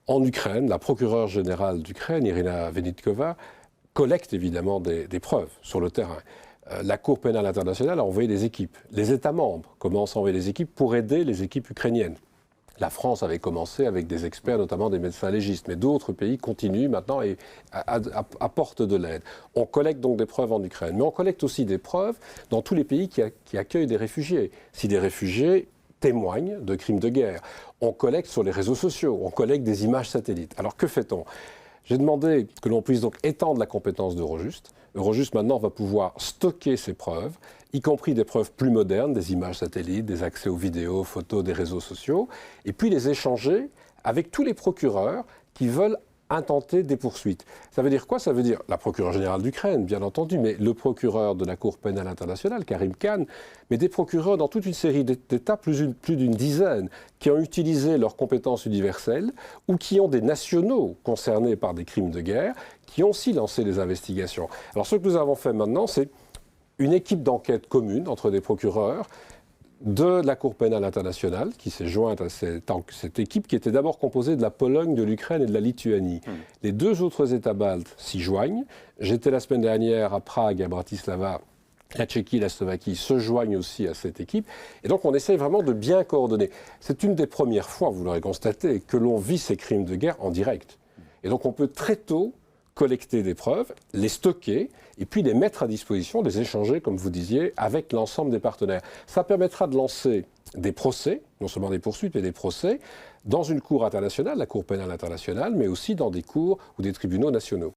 En Ukraine, la procureure générale d'Ukraine, Irina Venediktova, collecte évidemment des preuves sur le terrain. La Cour pénale internationale a envoyé des équipes. Les États membres commencent à envoyer des équipes pour aider les équipes ukrainiennes. La France avait commencé avec des experts, notamment des médecins légistes, mais d'autres pays continuent maintenant et apportent de l'aide. On collecte donc des preuves en Ukraine, mais on collecte aussi des preuves dans tous les pays qui accueillent des réfugiés. Si des réfugiés témoignent de crimes de guerre, on collecte sur les réseaux sociaux, on collecte des images satellites. Alors que fait-on ? J'ai demandé que l'on puisse donc étendre la compétence d'Eurojust. Eurojust maintenant va pouvoir stocker ces preuves, y compris des preuves plus modernes, des images satellites, des accès aux vidéos, aux photos des réseaux sociaux, et puis les échanger avec tous les procureurs qui veulent intenter des poursuites. Ça veut dire quoi ? Ça veut dire la procureure générale d'Ukraine, bien entendu, mais le procureur de la Cour pénale internationale, Karim Khan, mais des procureurs dans toute une série d'États, plus d'une dizaine, qui ont utilisé leurs compétences universelles ou qui ont des nationaux concernés par des crimes de guerre, qui ont aussi lancé des investigations. Alors ce que nous avons fait maintenant, c'est une équipe d'enquête commune entre des procureurs de la Cour pénale internationale, qui s'est jointe à cette équipe qui était d'abord composée de la Pologne, de l'Ukraine et de la Lituanie. Les deux autres États baltes s'y joignent. J'étais la semaine dernière à Prague, à Bratislava. La Tchéquie et la Slovaquie se joignent aussi à cette équipe. Et donc on essaye vraiment de bien coordonner. C'est une des premières fois, vous l'aurez constaté, que l'on vit ces crimes de guerre en direct. Et donc on peut très tôt collecter des preuves, les stocker et puis les mettre à disposition, les échanger, comme vous disiez, avec l'ensemble des partenaires. Ça permettra de lancer des procès, non seulement des poursuites, mais des procès, dans une cour internationale, la Cour pénale internationale, mais aussi dans des cours ou des tribunaux nationaux.